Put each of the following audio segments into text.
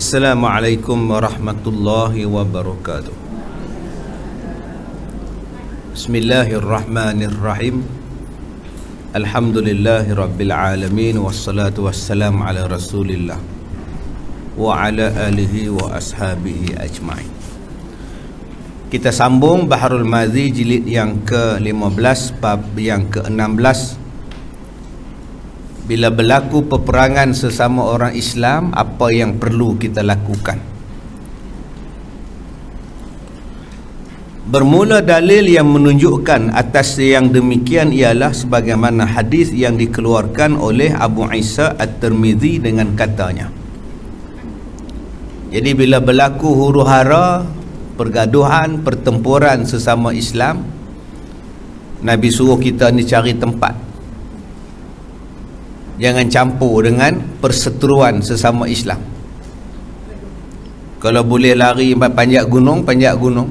Assalamualaikum warahmatullahi wabarakatuh. Bismillahirrahmanirrahim. Alhamdulillahi rabbil alamin. Wassalatu wassalamu ala rasulillah wa ala alihi wa ashabihi ajma'in. Kita sambung Baharul Madhi jilid yang ke-15, bab yang ke-16. Bila berlaku peperangan sesama orang Islam, apa yang perlu kita lakukan? Bermula dalil yang menunjukkan atas yang demikian ialah sebagaimana hadis yang dikeluarkan oleh Abu Isa At-Tirmidzi dengan katanya. Jadi bila berlaku huru-hara, pergaduhan, pertempuran sesama Islam, Nabi suruh kita ni cari tempat. Jangan campur dengan perseteruan sesama Islam. Kalau boleh lari panjat gunung, panjat gunung.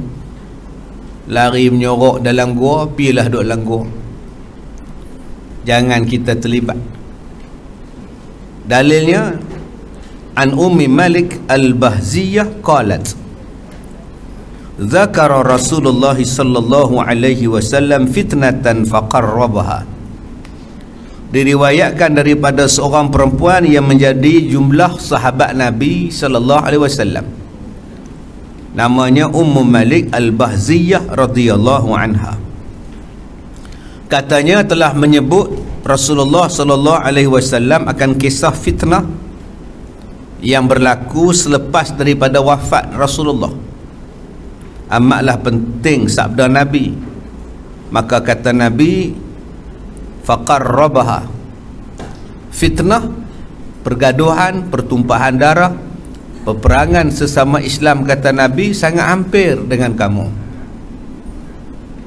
Lari menyorok dalam gua, pilah duduk dalam gua. Jangan kita terlibat. Dalilnya an Ummi Malik Al-Bahziyah qalat, Zakara Rasulullah sallallahu alaihi wasallam fitnatan faqarrabaha. Diriwayatkan daripada seorang perempuan yang menjadi jumlah sahabat Nabi sallallahu alaihi wasallam. Namanya Ummu Malik Al-Bahziyah radhiyallahu anha. Katanya telah menyebut Rasulullah sallallahu alaihi wasallam akan kisah fitnah yang berlaku selepas daripada wafat Rasulullah. Amatlah penting sabda Nabi. Maka kata Nabi, faqarrabaha, fitnah, pergaduhan, pertumpahan darah, peperangan sesama Islam, kata Nabi, sangat hampir dengan kamu.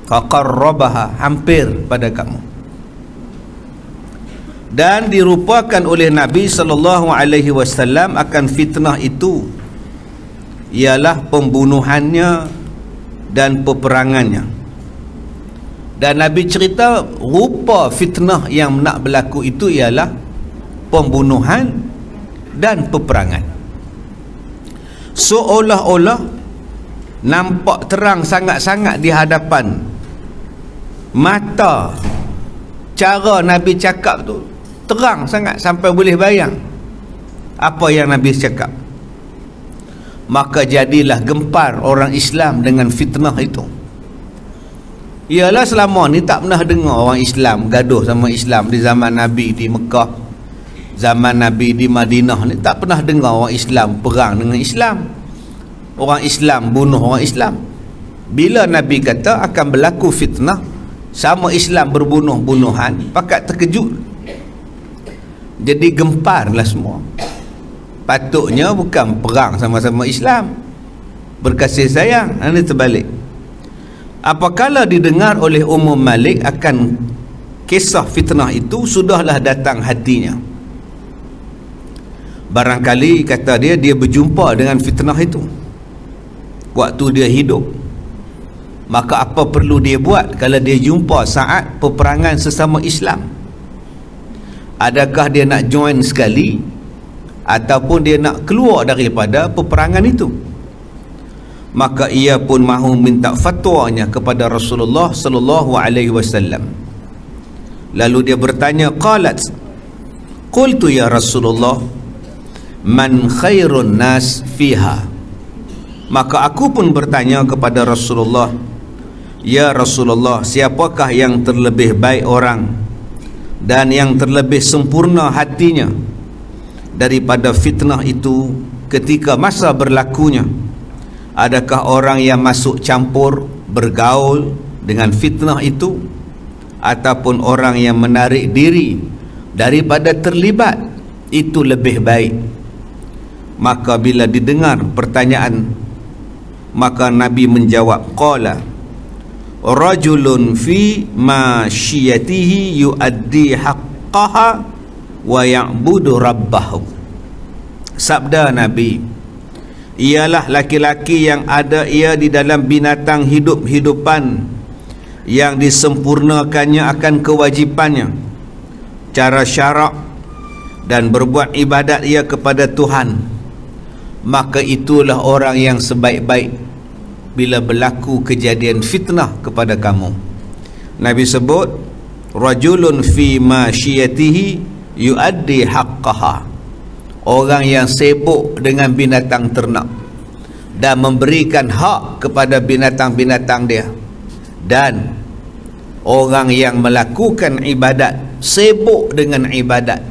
Faqarrabaha, hampir pada kamu. Dan dirupakan oleh Nabi sallallahu alaihi wasallam akan fitnah itu ialah pembunuhannya dan peperangannya. Dan Nabi cerita rupa fitnah yang nak berlaku itu ialah pembunuhan dan peperangan. Seolah-olah nampak terang sangat-sangat di hadapan mata. Cara Nabi cakap tu terang sangat sampai boleh bayang apa yang Nabi cakap. Maka jadilah gempar orang Islam dengan fitnah itu. Ialah selama ni tak pernah dengar orang Islam gaduh sama Islam di zaman Nabi di Mekah, zaman Nabi di Madinah ni tak pernah dengar orang Islam perang dengan Islam, orang Islam bunuh orang Islam. Bila Nabi kata akan berlaku fitnah sama Islam berbunuh-bunuhan, pakat terkejut, jadi gemparlah semua. Patutnya bukan perang sama-sama Islam, berkasih sayang, ini terbalik. Apakala didengar oleh Ummu Malik akan kisah fitnah itu, sudahlah datang hatinya. Barangkali kata dia berjumpa dengan fitnah itu waktu dia hidup. Maka apa perlu dia buat kalau dia jumpa saat peperangan sesama Islam? Adakah dia nak join sekali ataupun dia nak keluar daripada peperangan itu? Maka ia pun mahu minta fatwanya kepada Rasulullah sallallahu alaihi wasallam. Lalu dia bertanya, qalat, qultu ya Rasulullah, man khairun nas fiha. Maka aku pun bertanya kepada Rasulullah, ya Rasulullah, siapakah yang terlebih baik orang dan yang terlebih sempurna hatinya daripada fitnah itu ketika masa berlakunya? Adakah orang yang masuk campur bergaul dengan fitnah itu, ataupun orang yang menarik diri daripada terlibat, itu lebih baik? Maka bila didengar pertanyaan, maka Nabi menjawab, qala rajulun fi masyiyatihi yuaddi haqqaha wa ya'budu rabbahu. Sabda Nabi, ialah laki-laki yang ada ia di dalam binatang hidup-hidupan yang disempurnakannya akan kewajipannya, cara syarak, dan berbuat ibadat ia kepada Tuhan, maka itulah orang yang sebaik-baik bila berlaku kejadian fitnah kepada kamu. Nabi sebut, rajulun fi masyiyatihi yuaddi haqqaha, orang yang sibuk dengan binatang ternak dan memberikan hak kepada binatang-binatang dia, dan orang yang melakukan ibadat, sibuk dengan ibadat,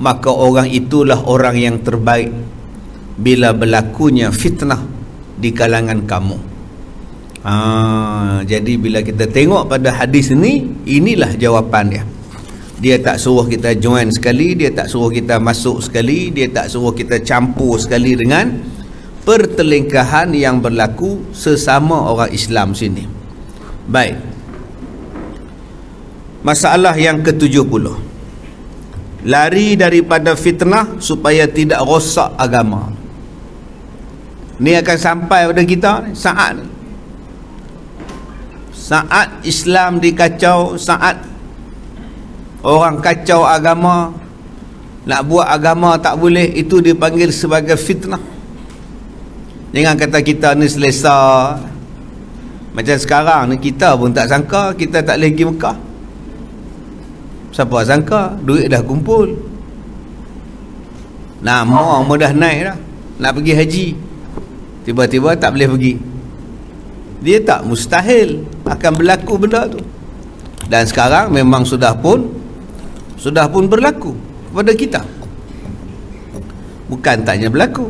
maka orang itulah orang yang terbaik bila berlakunya fitnah di kalangan kamu. Jadi bila kita tengok pada hadis ini, inilah jawapan dia. Dia tak suruh kita join sekali, dia tak suruh kita masuk sekali, dia tak suruh kita campur sekali dengan pertelingkahan yang berlaku sesama orang Islam sini. Baik. Masalah yang ke-70, lari daripada fitnah supaya tidak rosak agama. Ni akan sampai pada kita saat Islam dikacau, saat orang kacau agama, nak buat agama tak boleh, itu dipanggil sebagai fitnah. Jangan kata kita ni selesa. Macam sekarang ni, kita pun tak sangka kita tak boleh pergi Mekah. Siapa sangka? Duit dah kumpul, nama dah naik dah, nak pergi haji, tiba-tiba tak boleh pergi. Dia tak mustahil akan berlaku benda tu. Dan sekarang memang sudah pun berlaku kepada kita. Bukan taknya berlaku.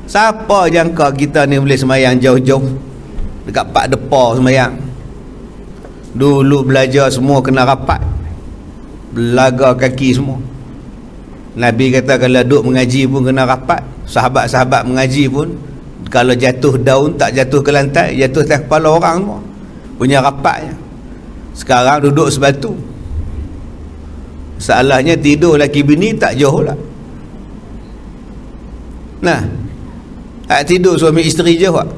Siapa jangka kita ni boleh semayang jauh-jauh dekat Pak Depa semayang? Dulu belajar semua kena rapat, belaga kaki semua. Nabi kata kalau duduk mengaji pun kena rapat. Sahabat-sahabat mengaji pun, kalau jatuh daun tak jatuh ke lantai, jatuh atas kepala orang semua, punya rapatnya. Sekarang duduk sebatu. Salahnya tidur laki bini tak jauh lah. Nah, tidur suami isteri jauh lah,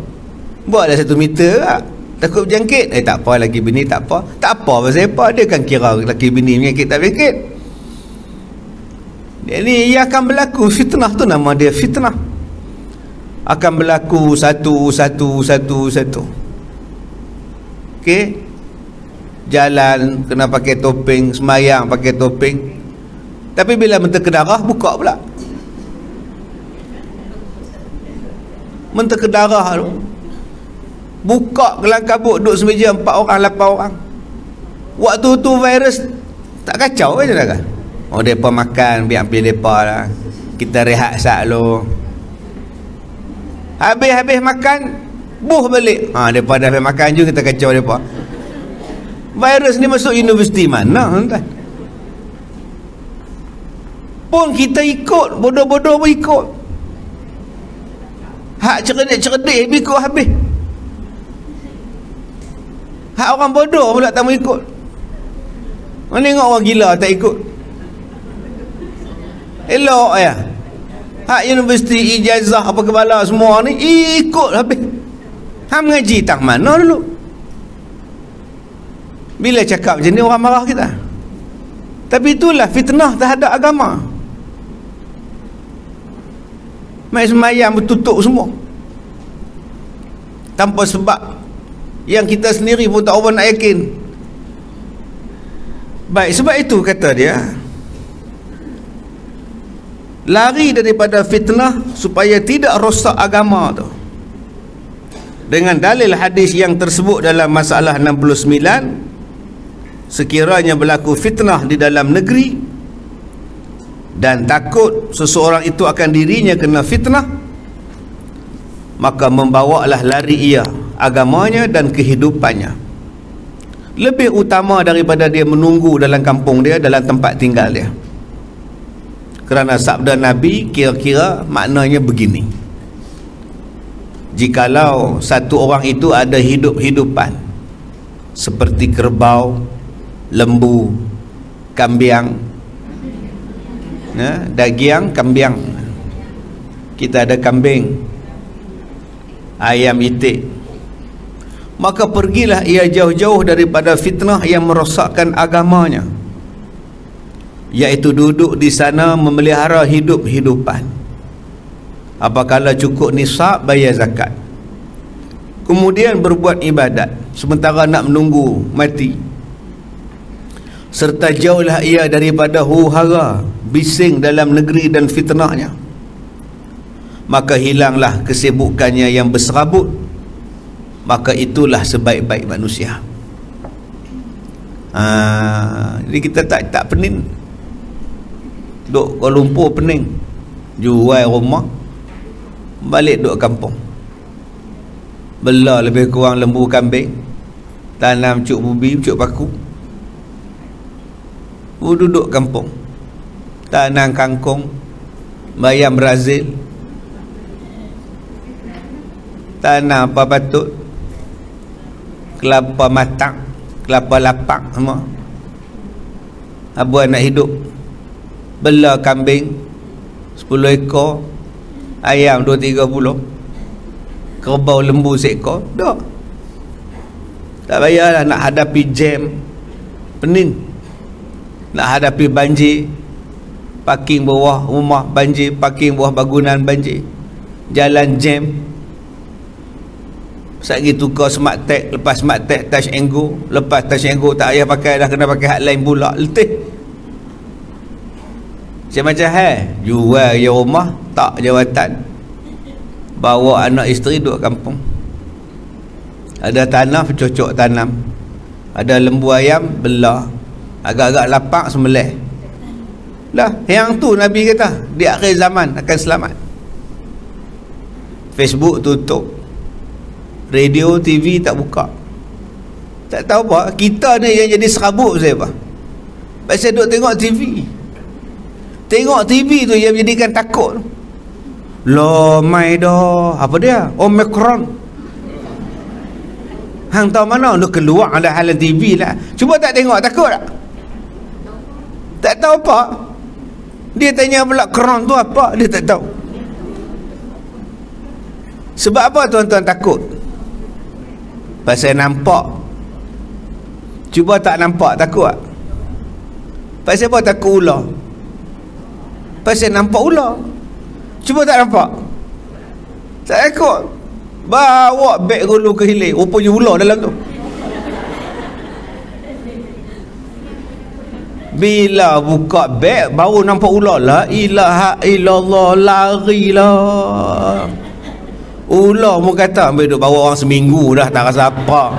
buatlah 1 meter lah. Takut berjangkit, tak apa laki bini, tak apa pasal apa, dia kan kira laki bini berjangkit tak berjangkit. Jadi ia akan berlaku fitnah tu, nama dia fitnah. Akan berlaku satu. Okey, jalan kena pakai topeng, semayang pakai topeng, tapi bila menteka darah buka pula. Menteka darah tu buka kelang kabut, duduk semeja 4 orang 8 orang. Waktu tu virus tak kacau ke je kan? Oh, mereka makan, biar ambil mereka lah, kita rehat sat lo. Habis makan, buh balik. Mereka dah habis makan je, kita kacau mereka. Virus ni masuk universiti mana tuan? Pun kita ikut, bodoh-bodoh pun ikut. Hak cerdik ikut habis. Hak orang bodoh pula tak mau ikut. Mana tengok orang gila tak ikut. Elok ya. Hak universiti, ijazah apa kebala semua ni ikut habis. Hang mengaji tak mana dulu. Bila cakap macam ni orang marah kita. Tapi itulah fitnah terhadap agama. Mai semayang bertutup semua tanpa sebab yang kita sendiri pun tak apa nak yakin. Baik, sebab itu kata dia, lari daripada fitnah supaya tidak rosak agama tu, dengan dalil hadis yang tersebut dalam masalah 69. Sekiranya berlaku fitnah di dalam negeri dan takut seseorang itu akan dirinya kena fitnah, maka membawalah lari ia agamanya dan kehidupannya, lebih utama daripada dia menunggu dalam kampung dia, dalam tempat tinggal dia. Kerana sabda Nabi kira-kira maknanya begini: jikalau satu orang itu ada hidup-hidupan seperti kerbau, lembu, kambiang, dagiang, kambiang, kita ada kambing, ayam itik, maka pergilah ia jauh-jauh daripada fitnah yang merosakkan agamanya, iaitu duduk di sana memelihara hidup-hidupan. apabila cukup nisab bayar zakat, kemudian berbuat ibadat sementara nak menunggu mati, serta jauhlah ia daripada huru-hara bising dalam negeri dan fitnahnya, maka hilanglah kesibukannya yang berserabut, maka itulah sebaik-baik manusia. Jadi kita tak pening. Duk Kuala Lumpur pening, jual rumah, balik duk kampung, bela lebih kurang lembu kambing, tanam cuk bubi, cuk paku, duduk kampung, tanam kangkung, bayam Brazil, tanam apa patut, kelapa matang, kelapa lapak semua. Abuan nak hidup, bela kambing 10 ekor, ayam 2-3 kerbau lembu seekor, dah. Tak payahlah nak hadapi jam, pening. Nak hadapi banjir, parking bawah rumah banjir, parking bawah bangunan banjir, jalan jam. Sekali tukar smart tag, lepas smart tag touch and go, lepas touch and go tak payah pakai dah, kena pakai hotline pula, letih. Macam-macam jual je rumah, tak jawatan, bawa anak isteri duduk kampung. Ada tanah cocok tanam, ada lembu ayam belah, agak-agak lapak sembelih. Lah, yang tu Nabi kata di akhir zaman akan selamat. Facebook tutup, radio, TV tak buka. Tak tahu apa, kita ni yang jadi serabut saya apa. Pasal duk tengok TV. Tengok TV tu yang menjadikan takut. Loh, mai dah. Apa dia? Omicron. Hang tahu mana? Dia keluar ada halan TV lah. Cuba tak tengok, takut tak? Tak tahu apa. Dia tanya pula kron tu apa? Dia tak tahu. Sebab apa tuan-tuan takut? Pasal nampak. Cuba tak nampak, takut tak? Pasal apa takut ular? Pasal nampak ular. Cuba tak nampak, tak takut. Bawa beg gulu ke hilir, rupanya ular dalam tu. Bila buka beg baru nampak ular, la ilaha illallah, larilah. Ular mu kata ambil duk bawa orang seminggu dah tak rasa apa.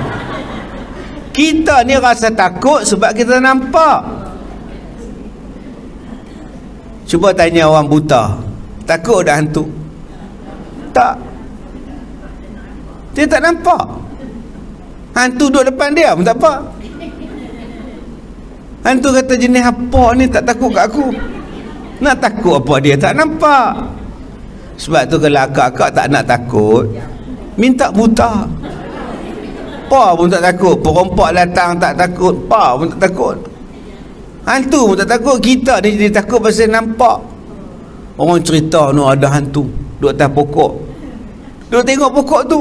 Kita ni rasa takut sebab kita nampak. Cuba tanya orang buta, takut dah hantu? Tak. Dia tak nampak. Hantu duduk depan dia pun tak apa. Hantu kata jenis apa ni tak takut kat aku. Nak takut apa dia tak nampak. Sebab tu kalau akak-akak tak nak takut, minta buta. Pa pun tak takut. Perompak datang tak takut. Pa pun tak takut. Hantu pun tak takut. Kita ni jadi takut pasal nampak. Orang cerita no ada hantu duduk atas pokok, duduk tengok pokok tu.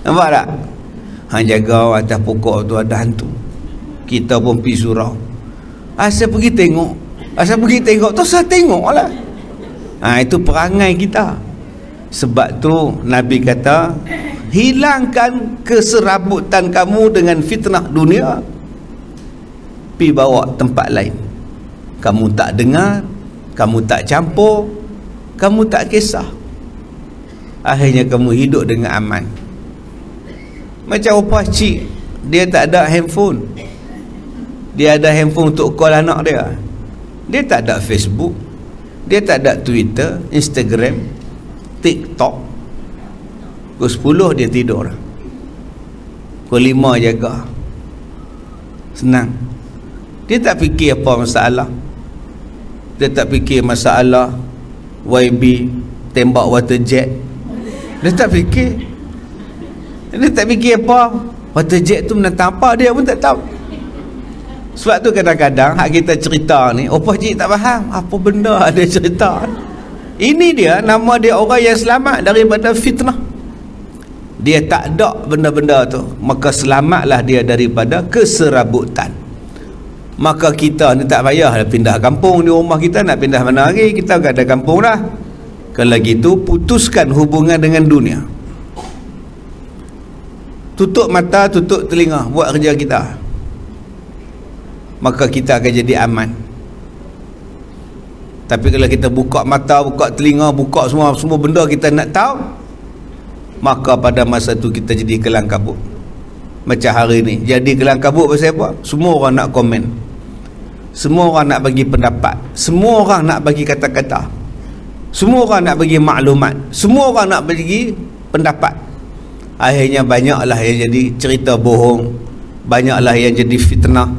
Nampak tak? Hang jaga atas pokok tu ada hantu. Kita pun pergi surau. Asal pergi tengok. Asal pergi tengok tu saya tengok lah. Itu perangai kita. Sebab tu Nabi kata, hilangkan keserabutan kamu dengan fitnah dunia, pi bawa tempat lain. Kamu tak dengar, kamu tak campur, kamu tak kisah. Akhirnya kamu hidup dengan aman. Macam opah cik, dia tak ada handphone. Dia ada handphone untuk call anak dia. Dia tak ada Facebook, dia tak ada Twitter, Instagram, TikTok. Pukul 10 dia tidur, pukul 5 jaga. Senang. Dia tak fikir apa masalah. Dia tak fikir masalah YB tembak water jet. Dia tak fikir. Dia tak fikir apa water jet tu menentang apa, dia pun tak tahu. Sebab tu kadang-kadang hak kita cerita ni, opah cik tak faham apa benda ada cerita. Ini dia, nama dia orang yang selamat daripada fitnah. Dia tak ada benda-benda tu, maka selamatlah dia daripada keserabutan. Maka kita ni tak payah pindah kampung. Di rumah kita nak pindah mana lagi, kita tak ada kampung dah. Kalau gitu putuskan hubungan dengan dunia. Tutup mata, tutup telinga, buat kerja kita, maka kita akan jadi aman. Tapi kalau kita buka mata, buka telinga, buka semua benda kita nak tahu, maka pada masa tu kita jadi kelang kabut. Macam hari ni jadi kelang kabut pasal apa? Semua orang nak komen, semua orang nak bagi pendapat, semua orang nak bagi kata-kata, semua orang nak bagi maklumat, semua orang nak bagi pendapat. Akhirnya banyaklah yang jadi cerita bohong, banyaklah yang jadi fitnah,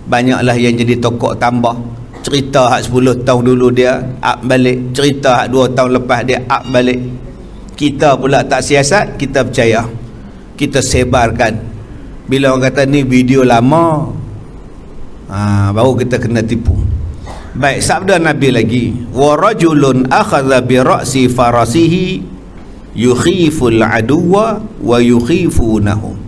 banyaklah yang jadi tokok tambah. Cerita hak 10 tahun dulu dia up balik, cerita hak 2 tahun lepas dia up balik. Kita pula tak siasat, kita percaya, kita sebarkan. Bila orang kata ni video lama, baru kita kena tipu. Baik, sabda Nabi lagi, wa rajulun akhadha bi ra'si farasihi yukhiful aduwa wa yukhifunahu.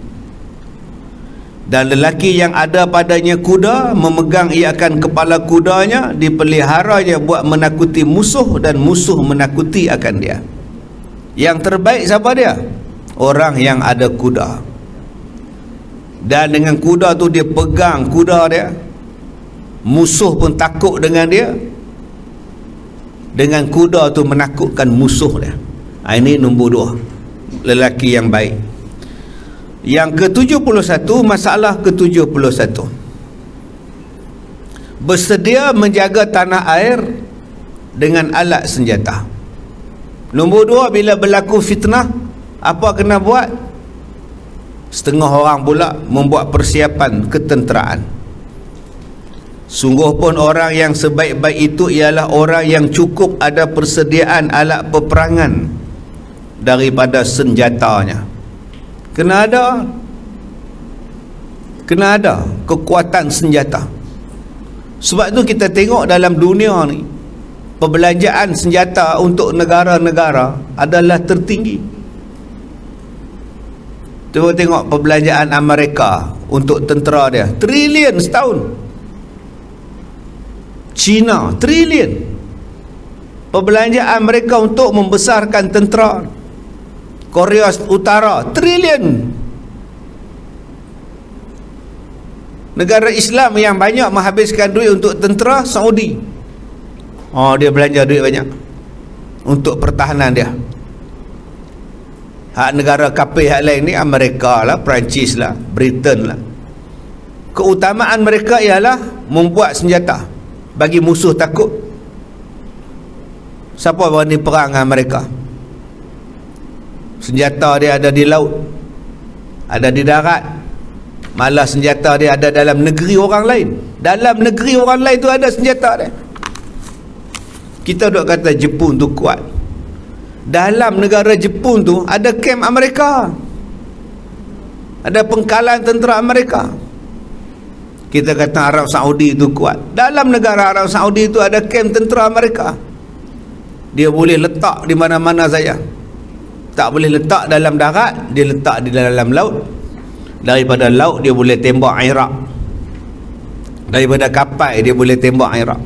Dan lelaki yang ada padanya kuda, memegang ia akan kepala kudanya, dipeliharanya buat menakuti musuh, dan musuh menakuti akan dia. Yang terbaik siapa dia? Orang yang ada kuda, dan dengan kuda tu dia pegang kuda dia, musuh pun takut dengan dia, dengan kuda tu menakutkan musuh dia. Ini nombor 2, lelaki yang baik. Yang ke-71, masalah ke-71, bersedia menjaga tanah air dengan alat senjata. Nombor 2, bila berlaku fitnah, apa kena buat? Setengah orang pula membuat persiapan ketenteraan. Sungguh pun orang yang sebaik-baik itu ialah orang yang cukup ada persediaan alat peperangan daripada senjatanya. Kena ada kekuatan senjata. Sebab tu kita tengok dalam dunia ni, perbelanjaan senjata untuk negara-negara adalah tertinggi. Cuba tengok perbelanjaan Amerika untuk tentera dia, trilion setahun. China, trilion. Perbelanjaan mereka untuk membesarkan tentera. Korea Utara, trilion. Negara Islam yang banyak menghabiskan duit untuk tentera, Saudi. Dia belanja duit banyak untuk pertahanan dia. Hak negara kafir hak lain ni, Amerika lah, Perancis lah, Britain lah, keutamaan mereka ialah membuat senjata bagi musuh takut. Siapa berani perang dengan mereka? Senjata dia ada di laut, ada di darat, malah senjata dia ada dalam negeri orang lain. Dalam negeri orang lain tu ada senjata dia. Kita duk kata Jepun tu kuat, dalam negara Jepun tu ada kem Amerika, ada pengkalan tentera Amerika. Kita kata Arab Saudi tu kuat, dalam negara Arab Saudi tu ada kem tentera Amerika. Dia boleh letak di mana-mana saja. Tak boleh letak dalam darat, dia letak di dalam laut. Daripada laut dia boleh tembak Iraq, daripada kapal dia boleh tembak Iraq.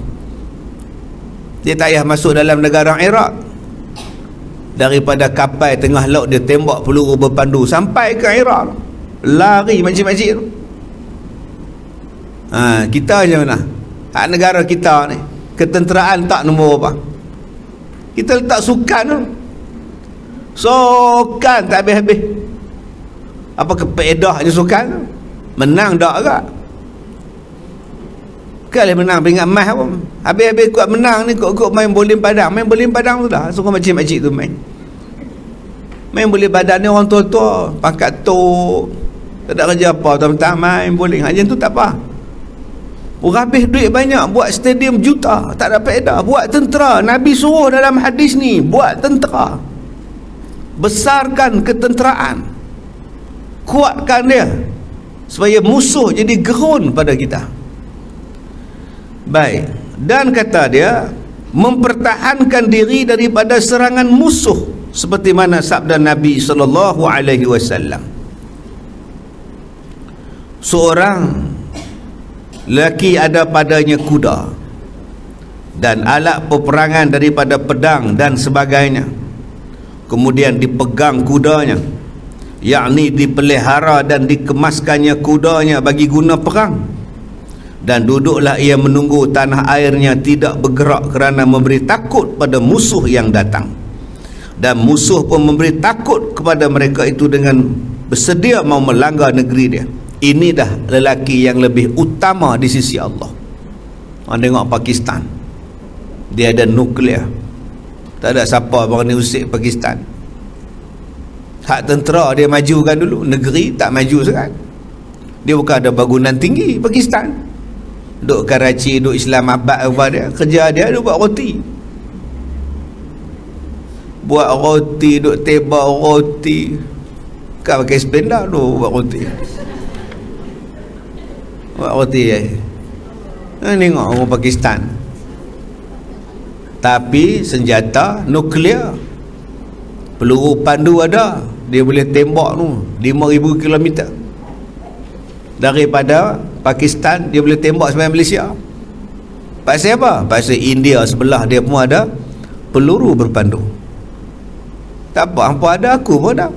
Dia tak payah masuk dalam negara Iraq, daripada kapal tengah laut dia tembak peluru berpandu sampai ke Iraq, lari makcik-makcik tu. Kita macam mana? Hak negara kita ni, ketenteraan tak nombor apa. Kita letak sukan tu, sukan tak habis-habis. Apa kepaedahnya sukan? Menang tak agak? Kali menang peringkat emas apa? Habis-habis kuat menang ni, kuat main bolim padang. Main bolim padang tu dah, suka makcik-makcik tu main bolim padang ni, orang tua-tua pangkat tok, tak ada kerja apa, tuan-tuan main boling. Hanya tu tak apa. Orang habis duit banyak buat stadium juta, tak ada faedah. Buat tentera, Nabi suruh dalam hadis ni, buat tentera, besarkan ketenteraan, kuatkan dia supaya musuh jadi gerun pada kita. Baik, dan kata dia, mempertahankan diri daripada serangan musuh, seperti mana sabda Nabi SAW. Seorang lelaki ada padanya kuda, dan alat peperangan daripada pedang dan sebagainya. Kemudian dipegang kudanya, yakni dipelihara dan dikemaskannya kudanya bagi guna perang. Dan duduklah ia menunggu tanah airnya tidak bergerak kerana memberi takut pada musuh yang datang. Dan musuh pun memberi takut kepada mereka itu dengan bersedia mau melanggar negeri dia. Ini dah lelaki yang lebih utama di sisi Allah. Orang tengok Pakistan, dia ada nuklear, tak ada siapa berani usik Pakistan. Hak tentera dia majukan dulu, negeri tak maju sangat. Dia bukan ada bangunan tinggi Pakistan. Duk Karachi, duk Islamabad apa dia, kerja dia duk buat roti. Buat roti, duk tebak roti. Kan pakai sepeda tu buat roti. Buat roti tengok orang Pakistan. Tapi senjata nuklear, peluru pandu ada, dia boleh tembak tu 5,000 km daripada Pakistan, dia boleh tembak sampai Malaysia. Pasal apa? Pasal India sebelah dia pun ada peluru berpandu. Tak apa, hampa ada, aku pun ada.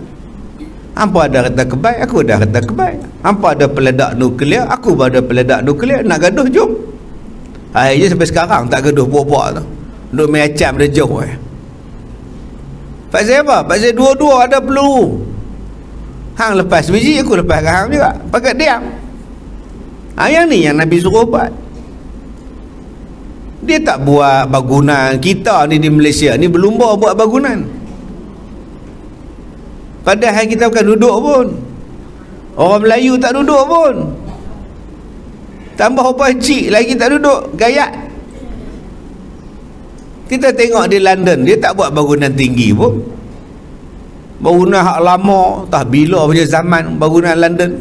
Hampa ada kereta kebaik, aku ada kereta kebaik. Hampa ada peledak nuklear, aku pun ada peledak nuklear. Nak gaduh, jom. Akhirnya sampai sekarang tak gaduh buat-buat tu, duk main acam dia jauh. Pasal apa? Pasal dua-dua ada peluru. Hang lepas biji, aku lepas kat hang juga. Pakat diam. Yang ni yang Nabi suruh buat. Dia tak buat bangunan. Kita ni di Malaysia ni berlumba buat bangunan. Padahal kita bukan duduk pun. Orang Melayu tak duduk pun. Tambah apa cik lagi tak duduk, gayat. Kita tengok di London, dia tak buat bangunan tinggi pun. Bangunan hak lama, tak bila punya zaman bangunan London.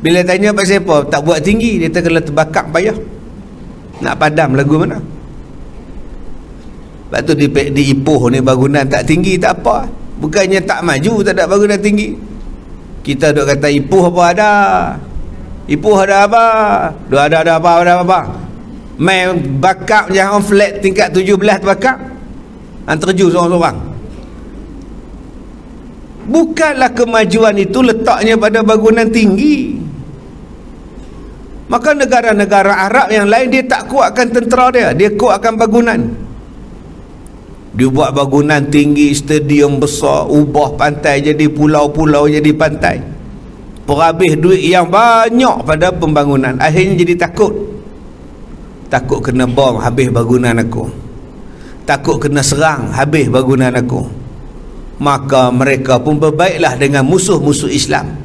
Bila tanya pasal apa tak buat tinggi, dia kalau terbakar payah. Nak padam lagu mana? Lepas tu di Ipoh ni bangunan tak tinggi tak apa. Bukannya tak maju, tak ada bangunan tinggi. Kita duk kata Ipoh apa ada. Ipoh ada apa? Ada apa? Main bakar jangan flat tingkat 17 terbakar. Terju seorang-seorang. Bukanlah kemajuan itu letaknya pada bangunan tinggi. Maka negara-negara Arab yang lain dia tak kuatkan tentera dia, dia kuatkan bangunan. Dia buat bangunan tinggi, stadium besar, ubah pantai jadi pulau-pulau jadi pantai. Perhabis duit yang banyak pada pembangunan. Akhirnya jadi takut. Takut kena bom, habis bangunan aku. Takut kena serang, habis bangunan aku. Maka mereka pun berbaiklah dengan musuh-musuh Islam,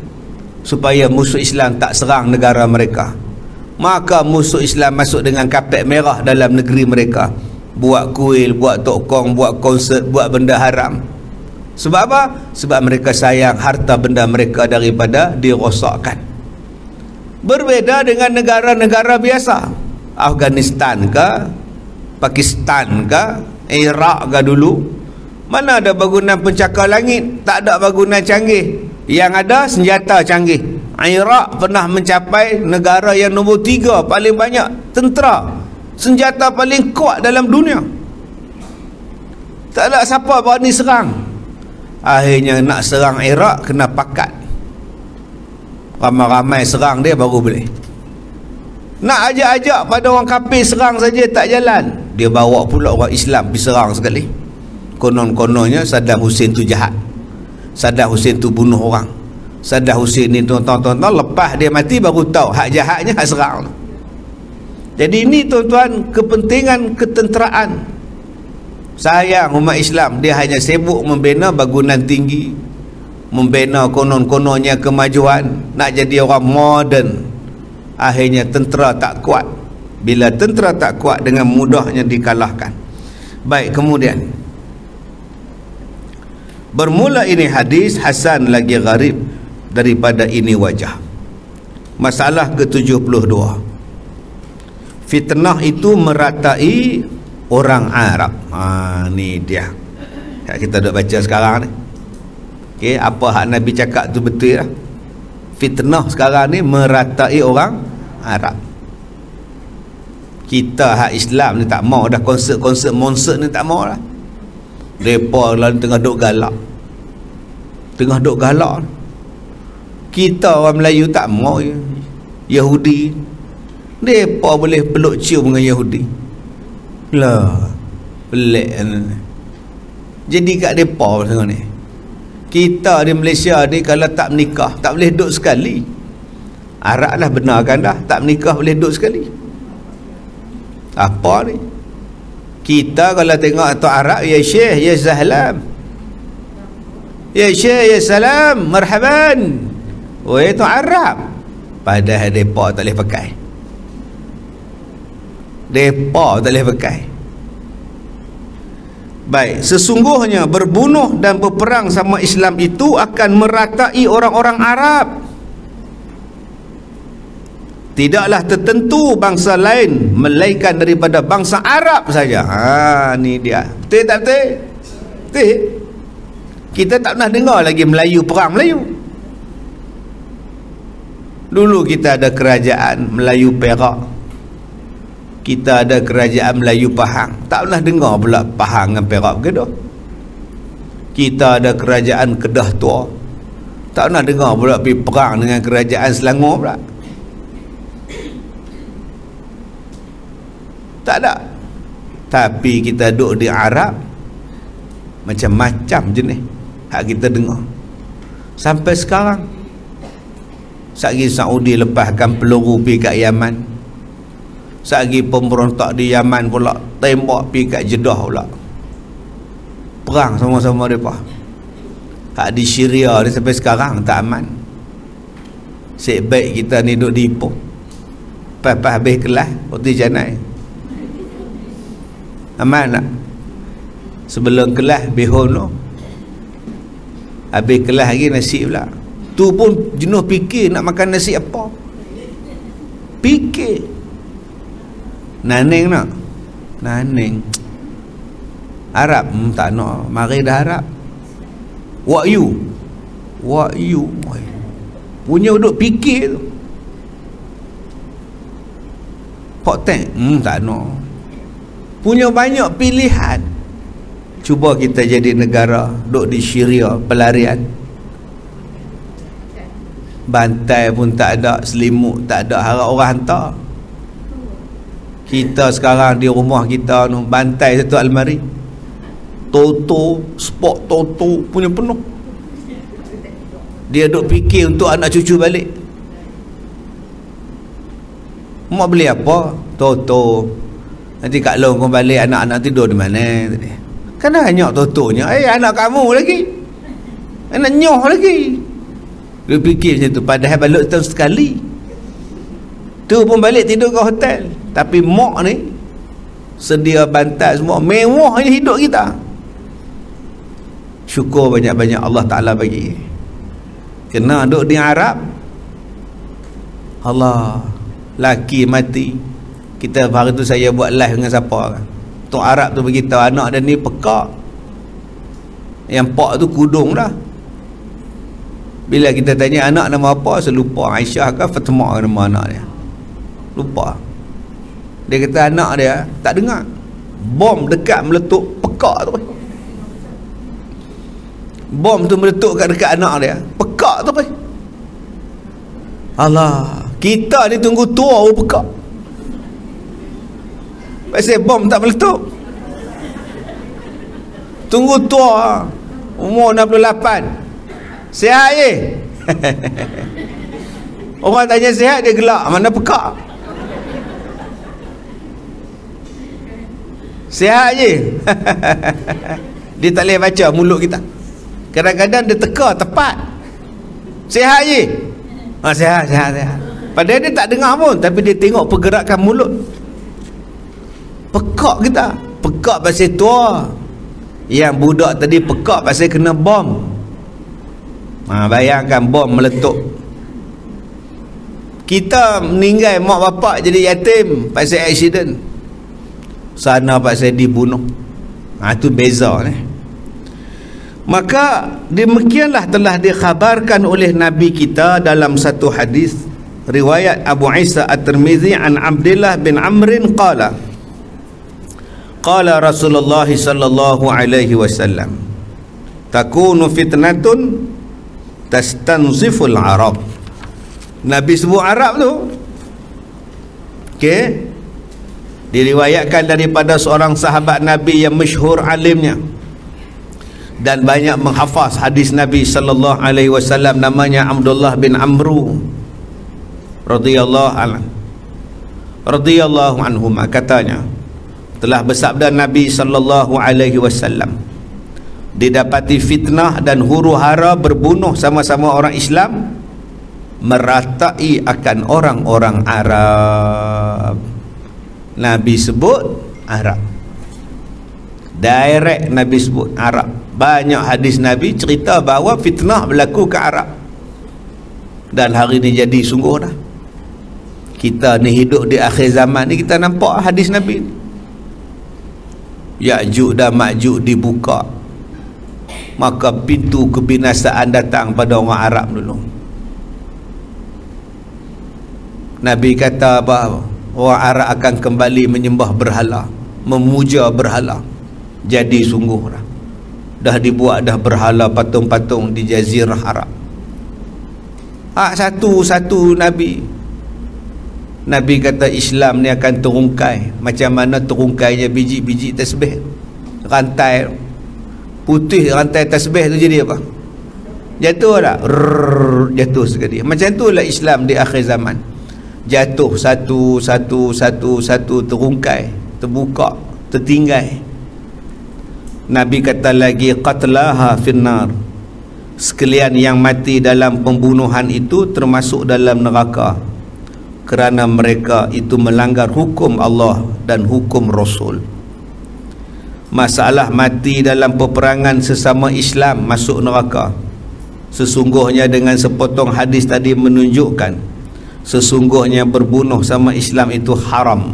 supaya musuh Islam tak serang negara mereka. Maka musuh Islam masuk dengan kapet merah dalam negeri mereka. Buat kuil, buat tokong, buat konsert, buat benda haram. Sebab apa? Sebab mereka sayang harta benda mereka daripada dirosakkan. Berbeza dengan negara-negara biasa. Afghanistan ke, Pakistan ke, Iraq ke dulu. Mana ada bangunan pencakar langit? Tak ada bangunan canggih. Yang ada senjata canggih. Iraq pernah mencapai negara yang nombor 3 paling banyak tentera, senjata paling kuat dalam dunia. Tak ada siapa berani serang. Akhirnya nak serang Iraq kena pakat. Ramai-ramai serang dia baru boleh. Nak ajak-ajak pada orang kafir serang saja tak jalan. Dia bawa pula orang Islam pergi serang sekali. Konon-kononnya Saddam Hussein tu jahat. Saddam Hussein tu bunuh orang. Saddam Hussein ni tuan-tuan lepas dia mati baru tahu hak jahatnya hak serang. Jadi ini tuan-tuan kepentingan ketenteraan. Sayang umat Islam dia hanya sibuk membina bangunan tinggi, membina konon-kononnya kemajuan, nak jadi orang moden. Akhirnya tentera tak kuat. Bila tentera tak kuat, dengan mudahnya dikalahkan. Baik, kemudian bermula ini hadis hasan lagi gharib daripada ini wajah. Masalah ke-72. Fitnah itu meratai orang Arab. Ni dia yang kita duk baca sekarang ni. Okey, apa hak Nabi cakap tu betul lah. Fitnah sekarang ni meratai orang Arab. Kita hak Islam ni tak mau dah, konsert ni tak mau lah. Depa lah tengah duk galak. Kita orang Melayu tak mau Yahudi. Depa boleh peluk cium dengan Yahudi. Lah, pelik. Jadi kat depa tengok ni. Kita di Malaysia ni kalau tak menikah tak boleh duduk sekali. Arab lah benarkan dah, tak menikah boleh duduk sekali. Apa ni? Kita kalau tengok atau Arab, ya Syekh, ya Zahlam, ya Syekh, ya Salam, marhaban. Oh, itu Arab. Padahal depa tak boleh pakai. Depa tak boleh pakai. Baik, sesungguhnya berbunuh dan berperang sama Islam itu akan meratai orang-orang Arab. Tidaklah tertentu bangsa lain melainkan daripada bangsa Arab saja. Ni dia. Betul tak betul? Betul. Kita tak pernah dengar lagi Melayu perang Melayu. Dulu kita ada kerajaan Melayu Perak, kita ada kerajaan Melayu Pahang. Tak pernah dengar pula Pahang dengan Perak bergaduh. Kita ada kerajaan Kedah Tua, tak pernah dengar pula pergi perang dengan kerajaan Selangor pula. Tak ada. Tapi kita duduk di Arab, macam-macam jenis hak kita dengar sampai sekarang. Satgi Saudi lepaskan peluru pergi kat Yaman, satgi pemberontak di Yaman pula tembak pergi kat Jeddah pula, perang sama-sama mereka. Hak di Syria ni sampai sekarang tak aman. Sebaik kita ni duduk di Ipoh, pas habis kelas roti canai aman tak? Sebelum kelas bihun tu, habis kelas lagi nasi pula. Tu pun jenuh fikir nak makan nasi apa. Fikir naning nak, naning Arab tak nak, mari dah Arab. Wahyu punya duduk fikir tu. Pok tank tak nak. Punya banyak pilihan. Cuba kita jadi negara duduk di Syria, pelarian. Bantai pun tak ada, selimut tak ada, harap orang hantar. Kita sekarang di rumah kita tu bantai satu almari, Toto, spot Toto punya penuh. Dia duk fikir untuk anak cucu balik. Mak beli apa? Toto. Nanti Kak Long kau balik, anak-anak tidur di mana? Kan banyak Totonya. Anak kamu lagi, anak nyoh lagi. Dia fikir macam tu. Padahal balik tahun sekali, tu pun balik tidur ke hotel. Tapi mak ni sedia bantal semua, mewah je hidup kita. Syukur banyak-banyak Allah Ta'ala bagi. Kena duduk di Arab, Allah, laki mati. Kita hari tu saya buat live dengan siapa, Tok Arab tu beritahu anak dia ni pekak, yang pak tu kudung dah. Bila kita tanya anak nama apa, saya lupa, Aisyah ke Fatimah nama anak dia, lupa. Dia kata anak dia tak dengar, bom dekat meletup, pekak tu. Bom tu meletup kat dekat anak dia, pekak tu. Allah, kita ni tunggu tua baru pekak. Pasal bom tak meletup, tunggu tua, umur 68, sihat je. Orang tanya sihat, dia gelak, mana pekak. Sihat je. Dia tak boleh baca mulut kita. Kadang-kadang dia teka tepat, sihat je. Sihat. Padahal dia tak dengar pun, tapi dia tengok pergerakan mulut. Pekak kita. Pekak pasal tua. Yang budak tadi pekak pasal kena bom. Bayangkan bom meletup. Kita meninggal, mak bapak jadi yatim pasal accident, sana pasal dibunuh. Itu beza ni. Maka demikianlah telah dikhabarkan oleh Nabi kita dalam satu hadis riwayat Abu Isa At-Tirmizi an Abdullah bin Amrin qala Rasulullah sallallahu alaihi wasallam takunu fitnatun tastanziful Arab. Nabi sebut Arab tu, okey, diriwayatkan daripada seorang sahabat Nabi yang masyhur alimnya dan banyak menghafaz hadis Nabi sallallahu alaihi wasallam, namanya Abdullah bin Amru radhiyallahu anhu, katanya telah bersabda Nabi sallallahu alaihi wasallam, didapati fitnah dan huru-hara berbunuh sama-sama orang Islam meratai akan orang-orang Arab. Nabi sebut Arab, direct Nabi sebut Arab. Banyak hadis Nabi cerita bahawa fitnah berlaku ke Arab, dan hari ni jadi sungguh dah. Kita ni hidup di akhir zaman ni, kita nampak hadis Nabi ni. Ya'juj dan Ma'juj dibuka, maka pintu kebinasaan datang pada orang Arab dulu. Nabi kata bahawa orang Arab akan kembali menyembah berhala, memuja berhala. Jadi sungguh dah dibuat dah berhala patung-patung di Jazirah Arab. Satu-satu Nabi kata Islam ni akan terungkai macam mana terungkainya biji-biji tasbih. Rantai putih, rantai tasbih tu jadi apa? Jatuh tak? Jatuh sekali. Macam itulah Islam di akhir zaman. Jatuh satu, terungkai, terbuka, tertinggai. Nabi kata lagi, qatlaha finnar, sekalian yang mati dalam pembunuhan itu termasuk dalam neraka, kerana mereka itu melanggar hukum Allah dan hukum Rasul. Masalah mati dalam peperangan sesama Islam masuk neraka, sesungguhnya dengan sepotong hadis tadi menunjukkan sesungguhnya berbunuh sama Islam itu haram,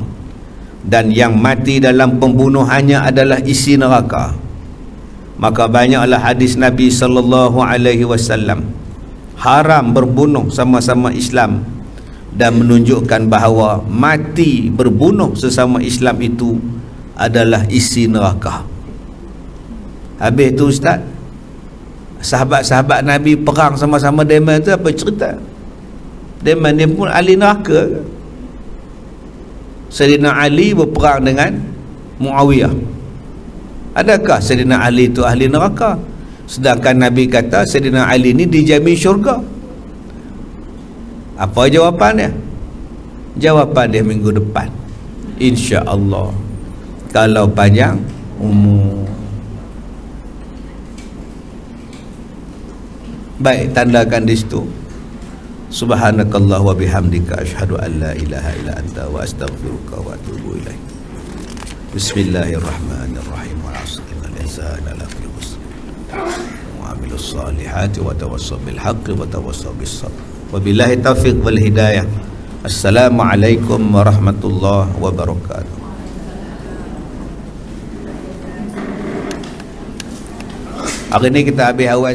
dan yang mati dalam pembunuhannya adalah isi neraka. Maka banyaklah hadis Nabi sallallahu alaihi wasallam haram berbunuh sama-sama Islam, dan menunjukkan bahawa mati berbunuh sesama Islam itu adalah isi neraka. Habis tu ustaz, sahabat-sahabat Nabi perang sama-sama Deman tu apa cerita? Deman dia pun ahli neraka. Sayyidina Ali berperang dengan Muawiyah. Adakah Sayyidina Ali itu ahli neraka? Sedangkan Nabi kata Sayyidina Ali ni dijamin syurga. Apa jawapannya? Jawapan dia minggu depan, insya-Allah, kalau panjang umur. Baik, tandakan di situ. Subhanakallah wa bihamdika asyhadu an la ilaha illa anta wa astaghfiruka wa atubu ilaik. Bismillahirrahmanirrahim. Wal 'asri innal insana lafi khusr. Wa 'amilus solihati wa tawassaw bil haqqi wa tawassaw bis sabr. Wabillahi taufiq wal hidayah. Assalamualaikum warahmatullahi wabarakatuh. Hari ni kita habis awal